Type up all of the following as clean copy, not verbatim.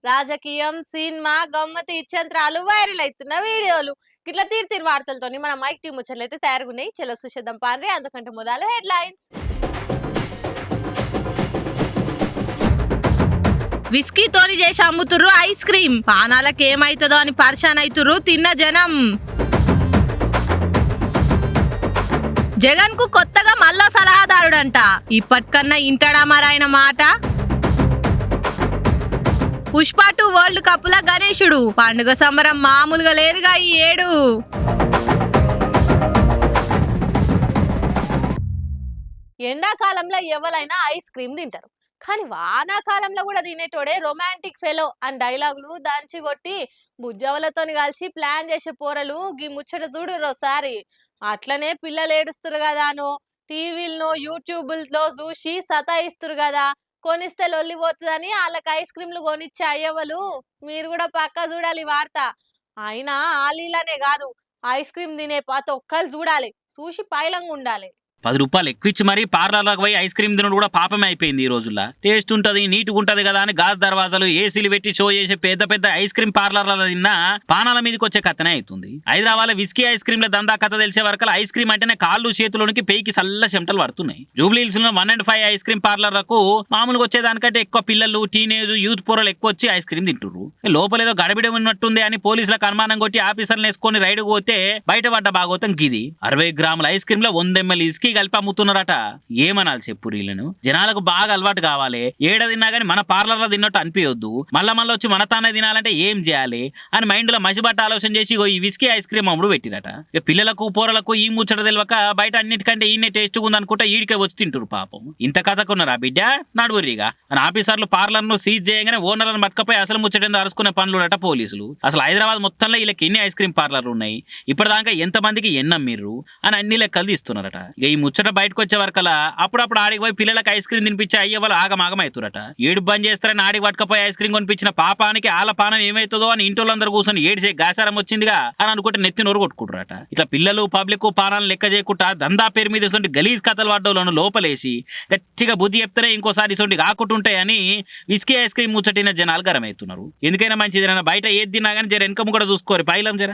రాజకీయం, సినిమా, గమ్మత్తు ఇచ్చంత్రాలు, వైరల్ అయితున్న వీడియోలు గిట్లా తీరు వార్తలతోని మన మైక్ టీం ముచ్చట్లయితే తయారుగున్నాయి. చలో సుషేద్దాం పాన్రి. అందుకంటే మొదలు హెడ్లైన్స్. విస్కీతోని చేసి అమ్ముతుర్రు ఐస్ క్రీమ్. పానాలకు ఏమైతుందో అని పరిశాన్ అయితుర్రు తిన్న జనం. జగన్ కు కొత్తగా మళ్ళా సలహాదారుడంట. ఇప్పటికన్నా ఇంటడా మరాయన మాట. పుష్ప 2 వరల్డ్ కప్ ల గణేశుడు పండుగ సంబరం మామూలుగా లేదుగా ఈ ఏడు. ఎండాకాలంలో ఎవరైనా ఐస్ క్రీమ్ తింటారు, కానీ వానాకాలంలో కూడా తినేటోడే రొమాంటిక్ ఫెలో అని డైలాగులు దంచి కొట్టి బుజ్జవలతోని కలిసి ప్లాన్ చేసే పోరలు గీ ముచ్చట చూడురోసారి. అట్లనే పిల్లలు ఏడుస్తురు కదానో, టీవీల్లో యూట్యూబ్లో చూసి సతాయిస్తురు కదా, కొనిస్తే లొల్లిపోతుందని వాళ్ళకి ఐస్ క్రీమ్లు కొనిచ్చే అయ్యవలు మీరు కూడా పక్కా చూడాలి వార్త. అయినా ఆలీలనే కాదు, ఐస్ క్రీమ్ తినే ప్రతి ఒక్కరు చూడాలి, చూసి పైలంగా ఉండాలి. 10 రూపాయలు ఎక్కువ ఇచ్చి మరీ పార్లర్లకు పోయి ఐస్ క్రీమ్ తినడం కూడా పాపమే అయిపోయింది ఈ రోజుల్లో. టేస్ట్ ఉంటుంది, నీట్గా ఉంటుంది కదా అని గాజు దర్వాజాలు ఏసీలు పెట్టి షో చేసే పెద్ద పెద్ద ఐస్ క్రీమ్ పార్లర్లలో తిన్నా పానాల మీదకి వచ్చే కథనే అవుతుంది. హైదరాబాద్ విస్కీ ఐస్ క్రీమ్ల దందా కథ తెలిసే వరకు ఐస్ క్రీమ్ అంటేనే కాళ్ళు చేతులోనికి పేకి సల్ల చెమటలు పడుతున్నాయి. జూబ్లీ హిల్స్ లో 1 and 5 ఐస్ క్రీమ్ పార్లర్లకు మామూలుగా వచ్చేదానికంటే ఎక్కువ పిల్లలు, టీనేజ్, యూత్ పోరలు ఎక్కువ వచ్చి ఐస్ క్రీమ్ తింటున్నారు. లోపల ఏదో గడబిడ ఉన్నట్టుంది అని పోలీసులకు అనుమానం కొట్టి ఆఫీసర్లు వేసుకొని రైడ్ పోతే బయట పడ్డ భాగవతం గిది. 60 గ్రాముల ఐస్ క్రీమ్ లో 100 ml ఇస్కీ కలిపి అమ్ముతున్నారట. ఏమనాలి చెప్పు వీళ్ళను? జనాలకు బాగా అలవాటు కావాలి. ఏడ తిన్నా గానీ మన పార్లర్లో తిన్నట్టు అనిపించొద్దు. మళ్ళా వచ్చి మన తానే తినాలంటే ఏం చేయాలి అని మైండ్ లో మసిబట్ట ఆలోచన చేసి ఈ విస్కీ ఐస్ క్రీమ్ అమ్ముడు పెట్టిరట. పిల్లలకు పోరలకు ఈ ముచ్చట తెలియక బయట అన్నిటికంటే ఈయనే టేస్ట్ ఉంది అనుకుంటా ఈడికే వచ్చి తింటురు పాపం. ఇంత కథకున్నారా బిడ్డ నడువురిగా అని ఆఫీసర్లు పార్లర్ ను సీజ్ చేయగానే ఓనర్లను పట్టుకపోయి అసలు ముచ్చటేందో అరుచుకునే పనులుడట పోలీసులు. అసలు హైదరాబాద్ మొత్తంలో వీళ్ళకి ఎన్ని ఐస్ క్రీమ్ పార్లర్లు ఉన్నాయి, ఇప్పటిదాకా ఎంతమందికి ఎన్నమ్మిర్రు అని అన్ని లెక్కలు తీస్తున్నారట. ఇక ఈ ముచ్చట బయటకు వచ్చే వరకలా అప్పుడప్పుడు ఆడికి పోయి పిల్లలకు ఐస్ క్రీమ్ తినిపించి అయ్యే వాళ్ళు ఆగమాగం అవుతురట. ఏడు బంద్ చేస్తారని ఆడికి పట్టుకపోయి ఐస్ క్రీమ్ కొనిపించిన పాపానికి ఆల పానం ఏమైతుందో అని ఇంటోళ్ళందరూ కూర్చొని ఏడిసే గాసారం వచ్చిందిగా అని అనుకుంటే నెత్తి నోరు కొట్టుకుంటారట. ఇట్లా పిల్లలు పబ్లిక్ పానాలను లెక్క చేయకుండా దందా పేరు మీద ఇటువంటి గలీజ్ కథలు పడ్డోళ్ళను లోపలేసి గట్టిగా బుద్ధి చెప్తారే ఇంకోసారి ఇటువంటి కాకుంటుంటాయని విస్కీ ఐస్ క్రీమ్ ముచ్చటిన జనాలు గరమవుతున్నారు. ఎందుకైనా మంచిది, బయట ఏది తిన్నా కానీ జర వెనకము కూడా చూసుకోరు పైలం జర.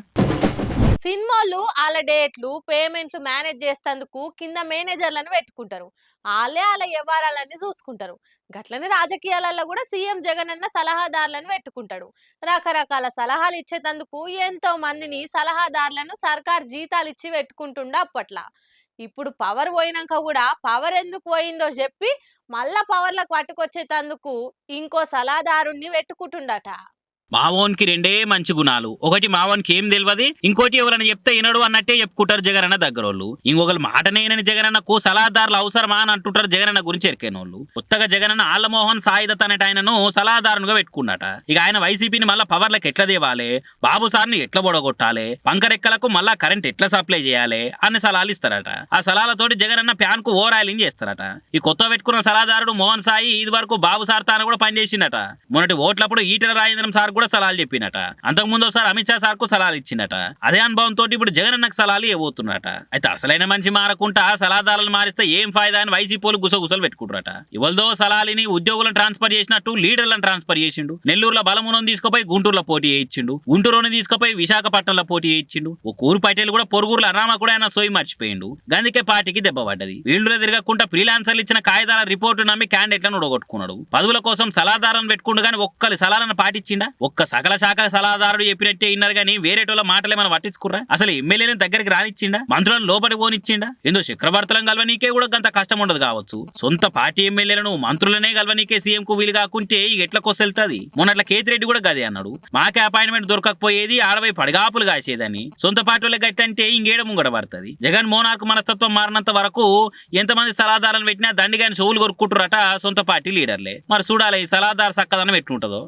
సినిమాలు వాళ్ళ డేట్లు, పేమెంట్లు మేనేజ్ చేసేందుకు కింద మేనేజర్లను పెట్టుకుంటారు. వాళ్ళే వాళ్ళ వ్యవహారాలన్నీ చూసుకుంటారు. గట్లనే రాజకీయాలలో కూడా సీఎం జగన్ అన్న సలహాదారులను పెట్టుకుంటాడు. రకరకాల సలహాలు ఇచ్చేందుకు ఎంతో మందిని సలహాదారులను సర్కార్ జీతాలు ఇచ్చి పెట్టుకుంటుండ అప్పట్లా. ఇప్పుడు పవర్ పోయినాక కూడా పవర్ ఎందుకు పోయిందో చెప్పి మళ్ళా పవర్లకు పట్టుకొచ్చేటందుకు ఇంకో సలహాదారుణ్ణి పెట్టుకుంటుండట. మావోన్కి 2 మంచి గుణాలు. ఒకటి మావోన్కి ఏం తెలియదు, ఇంకోటి ఎవరైనా చెప్తే వినడు అన్నట్టే చెప్పుకుంటారు జగనన్న దగ్గరోళ్ళు. ఇంకొకరు మాటనేనని జగనన్నకు సలహాదారులు అవసరమా అని అంటుంటారు జగనన్న గురించి ఎరికైనోళ్ళు. కొత్తగా జగనన్న ఆళ్లమోహన్ సాయిదత్ అనేట ఆయనను సలహాదారునిగా పెట్టుకున్నట. ఇక ఆయన వైసీపీని మళ్ళా పవర్లకు ఎట్లా దేవాలి, బాబు సార్ని ఎట్లా బొడగొట్టాలి, పంకరెక్కలకు మళ్ళా కరెంట్ ఎట్లా సప్లై చేయాలి అన్ని సలహాలు ఇస్తారట. ఆ సలహాలతోటి జగనన్న ప్యాన్ కు ఓవర్ ఆయిలింగ్ చేస్తారట. ఈ కొత్త పెట్టుకున్న సలహాదారుడు మోహన్ సాయి ఇది వరకు బాబు సార్ తాను కూడా పనిచేసిందట. మొన్నటి ఓట్లప్పుడు ఈటెల రాజేంద్రం సార్ కూడా సలహాలు చెప్పినట. అంతకుముందు ఒకసారి అమిత్ షా సార్ కు సలహాలు ఇచ్చిందట. అదే అనుభవంతో ఇప్పుడు జగన్ అన్నకు సలహాలు ఇవ్వబోతున్నట. అయితే అసలైన మనిషి మారకుండా సలహాదారులను మారిస్తే ఏం ఫాయిదా అని వైసీపీలు గుసగుసలు పెట్టుకుంటారట. ఇవల్దో సలహాలని ఉద్యోగులను ట్రాన్స్ఫర్ చేసినట్టు లీడర్లను ట్రాన్స్ఫర్ చేసిండు. నెల్లూరులో బలమును తీసుకుపోయి గుంటూరులో పోటీ చేయించిండు. గుంటూరుని తీసుకుపోయి విశాఖపట్నంలో పోటీ చేయించిండు. ఓ కూరు పటేల్ కూడా పొరుగురులో అరామ కూడా ఆయన సోయి మర్చిపోయిండు. గందుకే పార్టీకి దెబ్బ పడ్డది. వీళ్ళు తిరగకుండా ఫ్రీలాన్సర్లు ఇచ్చిన కాగితాల రిపోర్టు నమ్మి క్యాండిడేట్లను ఉడగొట్టుకున్నాడు. పదవుల కోసం సలహాదారులను పెట్టుకుండు కానీ ఒక్కరి సలహాలను పాటించిండా? ఒక్క సకల శాఖ సలహాదారుడు చెప్పినట్టే ఇన్నారు కానీ వేరేటోళ్ళ మాటలే మనం పట్టించుకుర్రా? అసలు ఎమ్మెల్యేలను దగ్గరికి రానిచ్చిండా? మంత్రులను లోపలి పోనిచ్చిండా? ఏందో చక్రవర్తులను కలవనీకే కూడా అంత కష్టం ఉండదు కావచ్చు. సొంత పార్టీ ఎమ్మెల్యేలను మంత్రులనే కలవనీకే సీఎం కు వీలు కాకుంటే ఎట్లా కొసెళ్తుంది? మొన్నట్ల కేతిరెడ్డి కూడా గదే అన్నాడు. మాకే అపాయింట్మెంట్ దొరకకపోయేది, ఆడవై పడిగాపులు కాసేదని. సొంత పార్టీ వాళ్ళకి గట్టంటే ఇంకేడ ముంగడ పడుతుంది. జగన్ మోనార్కు మనస్తత్వం మారినంత వరకు ఎంతమంది సలహాదారులను పెట్టినా దండిగాని చెవులు కొరుక్కుంటురట సొంత పార్టీ లీడర్లే. మరి చూడాలి ఈ సలహాదారు సక్కదనం ఎట్లుంటుందో.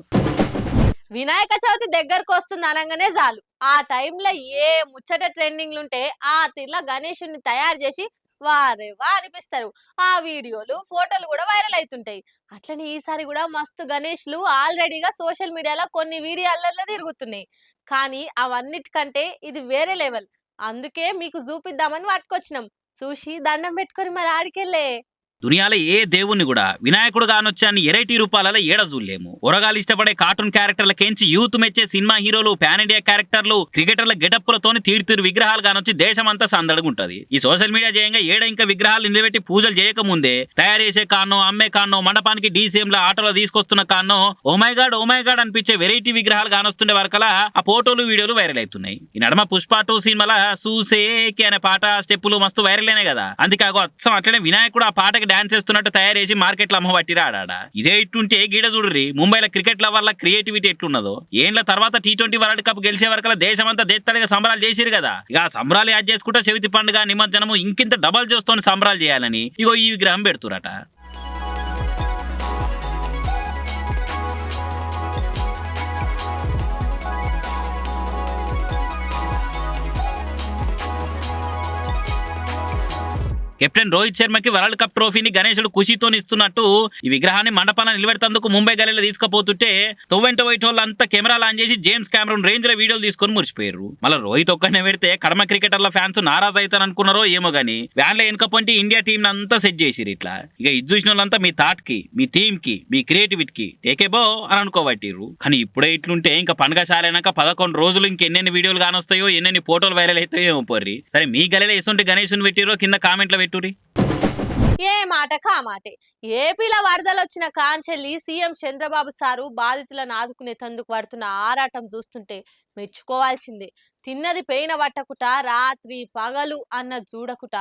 వినాయక చవితి దగ్గరకు వస్తుంది అనగానే చాలు ఆ టైంలో ఏ ముచ్చట ట్రెండింగ్లు ఉంటే ఆ తీర్లా గణేషుని తయారు చేసి వారే వా అనిపిస్తారు. ఆ వీడియోలు, ఫోటోలు కూడా వైరల్ అవుతుంటాయి. అట్లనే ఈసారి కూడా మస్తు గణేష్లు ఆల్రెడీగా సోషల్ మీడియాలో కొన్ని వీడియోలలో తిరుగుతున్నాయి. కానీ అవన్నిటికంటే ఇది వేరే లెవెల్. అందుకే మీకు చూపిద్దామని పట్టుకొచ్చినాం. చూసి దండం పెట్టుకొని మరి ఆడికెళ్ళే. దునియాలో ఏ దేవుణ్ణి కూడా వినాయకుడు గానొచ్చి అన్ని ఎరైటీ రూపాలలో ఏడ చూడలేము. ఉరగాలు ఇష్టపడే కార్టూన్ క్యారెక్టర్లకేంచి యూత్ మెచ్చే సినిమా హీరోలు, పాన్ ఇండియా క్యారెక్టర్లు, క్రికెటర్ల గెటప్పులతోని తీరు విగ్రహాలు గానొచ్చి దేశమంతా సందడుగుంటది. ఈ సోషల్ మీడియా చేయంగా ఏడ ఇంకా విగ్రహాలు నిలబెట్టి పూజలు చేయకముందే తయారు చేసే కాన్నో, అమ్మే కాన్నో, మండపానికి డీసీఎంల ఆటోలో తీసుకొస్తున్న కాన్నో ఓ మై గాడ్ అనిపించే వెరైటీ విగ్రహాలు గానొస్తుండే వరకలా ఆ ఫోటోలు వీడియోలు వైరల్ అవుతున్నాయి. ఈ నడమ పుష్ప 2 సినిమాల సూసేకి అనే పాట స్టెప్పులు మస్తు వైరల్ అయినాయి కదా. అందుకే అచ్చం అట్లనే వినాయకుడు ఆ పాటకి డాన్స్ చేస్తున్నట్టు తయారు చేసి మార్కెట్లో అమ్మబట్టిరా ఆడా. ఇదే ఇట్టుంటే గీడ చూడుర్రి ముంబైలో క్రికెట్ లవర్ల క్రియేటివిటీ ఎట్లున్నదో. ఏండ్ల తర్వాత T20 వరల్డ్ కప్ గెలిచే వరకు దేశమంతా దేత్తడిగా సంబరాలు చేసిరు కదా. ఇక ఆ సంబరాలు యాడ్ చేసుకుంటా చవితి పండుగ, నిమజ్జనము ఇంకింత డబల్ చేస్తోని సంబరాలు చేయాలని ఇగో ఈ విగ్రహం పెడుతురట. కెప్టెన్ రోహిత్ శర్మకి వరల్డ్ కప్ ట్రోఫీని గణేశుడు ఖుషితో ఇస్తున్నట్టు ఈ విగ్రహాన్ని మండపాన నిలబెడతందుకు ముంబై గలీలో తీసుకుపోతుంటే తొవ్వెంట వైటోళ్ళంతా కెమెరాలు ఆన్ చేసి జేమ్స్ కెమెరాన్ రేంజ్ లో వీడియోలు తీసుకొని మురిచిపోయారు. మళ్ళీ రోహిత్ ఒక్కనే పెడితే కడమ క్రికెటర్ల ఫ్యాన్స్ నారాజ్ అవుతారనుకున్నారో ఏమో గానీ వ్యాన్లో వెనక పొంటి ఇండియా టీం అంతా సెట్ చేసిరు. ఇట్లా ఇక ఇది చూసిన వాళ్ళంతా మీ థాట్ కి, మీ థీమ్ కి, మీ క్రియేటివిటీకి టేకేబో అని అనుకోబట్టిర్రు. కానీ ఇప్పుడే ఇట్లుంటే ఇంకా పండుగ సాలైనాక 11 రోజులు ఇంకెన్నెన్ని వీడియోలు కానొస్తాయో, ఎన్నెన్ని ఫోటోలు వైరల్ అవుతాయో ఏమో పోర్రి. సరే మీ గలీలో ఎసుంటి గణేశుని పెట్టిరో కింద కామెంట్లో పెట్టురి. ఏ మాట కామాటే. ఏపీలో వరదలు వచ్చిన కాంచెల్లి సీఎం చంద్రబాబు సారు బాధితులను ఆదుకునే తందుకు పడుతున్న ఆరాటం చూస్తుంటే మెచ్చుకోవాల్సిందే. తిన్నది పెయిన పట్టకుట, రాత్రి పగలు అన్న చూడకుట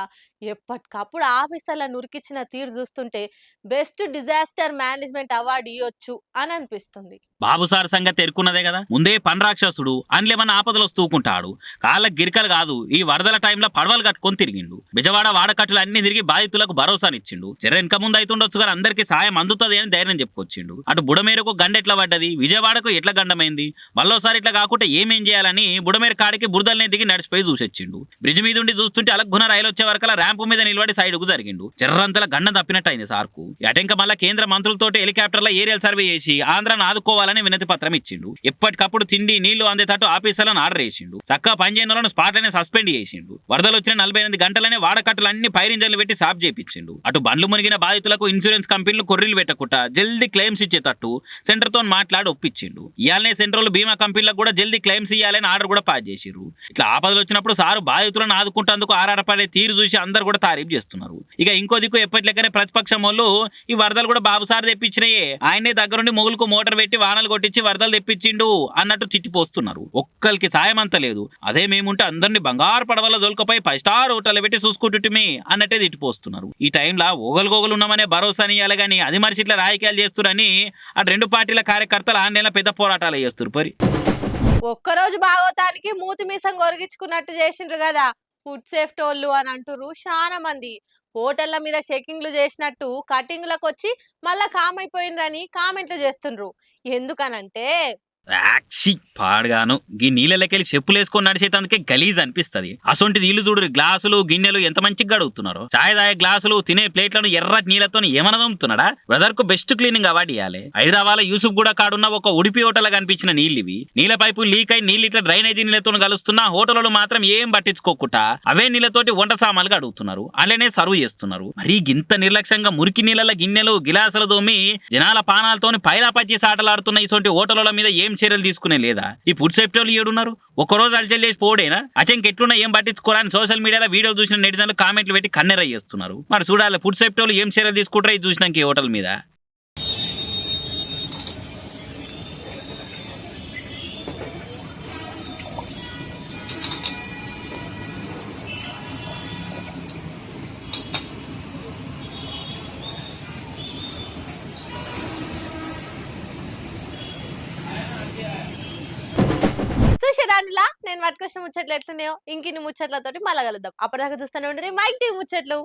ఎప్పటికప్పుడు ఆఫీసర్ల నురికిచ్చిన తీరు చూస్తుంటే బెస్ట్ డిజాస్టర్ మేనేజ్మెంట్ అవార్డు ఇవ్వచ్చు అని అనిపిస్తుంది. బాబు సార్ సంగతి ఎరుకున్నదే కదా. ముందే పని రాక్షసుడు అందులేమన్నా ఆపదలు వస్తూకుంటాడు. కాళ్ళకి గిరికలు కాదు, ఈ వరదల టైంలో పడవలు కట్టుకొని తిరిగిండు. బిజవాడ వాడకట్టులు అన్ని తిరిగి బాధితులకు భరోసానిచ్చిండు. వెనక ముందు అవుతుండొచ్చు కానీ అందరికి సాయం అందుతుంది అని ధైర్యం చెప్పుకొచ్చిండు. అటు బుడమేరకు గండ ఎట్లా పడ్డది, విజయవాడకు ఎట్లా గండమైంది, మళ్ళోసారి ఇట్లా కాకుండా ఏమేం చేయాలని బుడమేరు కాడికి బురదల్ని దిగి నడిచిపోయి చూసొచ్చిండు. బ్రిడ్జ్ మీద ఉండి చూస్తుంటే అలగ్గున రైలు వచ్చే వరకు ర్యాంపు మీద నిలబడి సైడ్ కు జరిగిండు. చెర్రంతల గండం తప్పినట్టు అయింది సార్కు. అటెంక మళ్ళా కేంద్ర మంత్రులతోటి హెలికాప్టర్ల ఏరియల్ సర్వే చేసి ఆంధ్రాను ఆదుకోవాలని వినతి పత్రం ఇచ్చిండు. ఎప్పటికప్పుడు తిండి నీళ్లు అందేటట్టు ఆఫీసర్లను ఆర్డర్ చేసిండు. చక్కగా పనిచేయని స్పాట్లనే సస్పెండ్ చేసిండు. వరదలు వచ్చిన 48 గంటలనే వాడకట్టులు అన్ని పైరింజన్లు పెట్టి సాఫ్ చేయించిండు. అటు బండ్లు మునిగిన బాధితులకు ఇన్సూరెన్స్ కంపెనీలు కొర్రీలు పెట్టకుండా జల్దీ క్లెయిమ్స్ ఇచ్చేటట్టు సెంటర్ తో మాట్లాడి ఒప్పించిండు. ఇయాలనే సెంట్రల్ బీమా కంపెనీలకు కూడా జల్దీ క్లెయిమ్స్ ఇవ్వాలని ఆర్డర్ కూడా పాస్ చేసిర్రు. ఇట్లా ఆపదలు వచ్చినప్పుడు సారు బాధితులను ఆదుకుంటేందుకు ఆరారపడే తీరు చూసి అందరు కూడా తారీఫ్ చేస్తున్నారు. ఇక ఇంకో దిక్కు ఎప్పటిలెక్కనే ప్రతిపక్షం వాళ్ళు ఈ వరదలు కూడా బాబు సార్ తెప్పించినాయే, ఆయనే దగ్గరుండి మొగులకు మోటార్ పెట్టి వానలు కొట్టించి వరదలు తెప్పించిండు అన్నట్టు తిట్టిపోస్తున్నారు. ఒక్కరికి సాయం అంత లేదు. అదే మేముంటే అందరినీ బంగారు పడవల దొలకపోయి 5 స్టార్ హోటల్ పెట్టి చూసుకుంటుమే అన్నట్టే తిట్టిపోస్తున్నారు. ఈ టైంలో ఓగలు ఉన్నామనే భరోసా ఇయ్యాలి కానీ అది మనిషి ఇట్లా రాజకీయాలు చేస్తురని ఆ 2 పార్టీల కార్యకర్తలు ఆన్లైన్లో పెద్ద పోరాటాలు చేస్తారు. పరి ఒక్కరోజు బాగోతానికి మూతి మీసం గొరిగించుకున్నట్టు చేసిండ్రు కదా ఫుడ్ సేఫ్టీ వాళ్ళు అని అంటుర్రు చాలా మంది. హోటళ్ల మీద చెకింగ్లు చేసినట్టు కటింగ్లకు వచ్చి మళ్ళా కామైపోయిండ్రని కామెంట్లు చేస్తుండ్రు. ఎందుకనంటే పాడుగాను గీ నీళ్ళకెళ్ళి చెప్పులు వేసుకొని నడిచేందుకే గలీజ్ అనిపిస్తుంది. అసొంటి నీళ్లు చూడు, గ్లాసులు గిన్నెలు ఎంత మంచిగా గడుగుతున్నారు. చాయ్ తాగే గ్లాసులు, తినే ప్లేట్లను ఎర్రటి నీళ్లతో ఏమనదమ్ముతున్నాడా. బ్రదర్ కు బెస్ట్ క్లీనింగ్ అవార్డు ఇవ్వాలి. హైదరాబాద్ యూసుఫ్ కూడా కాడున్న ఒక ఉడిపి హోటల్ కనిపించిన నీళ్ళు ఇవి. నీళ్ళ పైపు లీక్ అయి నీళ్ళు ఇట్లా డ్రైనేజీ నీళ్ళతో కలుస్తున్న హోటల్లో మాత్రం ఏం పట్టించుకోకుండా అవే నీళ్ళతోటి వంట సామాన్లు అడుగుతున్నారు, అలానే సర్వ్ చేస్తున్నారు. మరి గింత నిర్లక్ష్యంగా మురికి నీళ్ళ గిన్నెలు గిలాసులు దోమి జనాల పానాలతోని పైలా పచ్చి సాటలాడుతున్న ఇటువంటి హోటళ్ల మీద ఏం చర్యలు తీసుకునే లేదా? ఈ ఫుడ్ సేఫ్టీ వాళ్ళు ఏడున్నారు? ఒక్కరోజు అలచల్ చేసి పోడేనా? అటెంక్ ఎట్లున్నా ఏం పట్టించుకోరని సోషల్ మీడియాలో వీడియోలు చూసిన నెటిజన్లు కామెంట్లు పెట్టి కన్నెర చేస్తున్నారు. మరి చూడాలి ఫుడ్ సేఫ్టీ వాళ్ళు ఏం చర్యలు తీసుకుంటారో ఇది చూసినాక ఈ హోటల్ మీద. చూసేదానిలా నేను పట్టుకొచ్చిన ముచ్చట్లు ఎట్లున్నాయో ఇంకిన్ని ముచ్చట్లతోటి మళ్ళా కలుద్దాం. అప్పటిదాకా చూస్తూనే ఉండరు మైక్ టీవీ ముచ్చట్లు.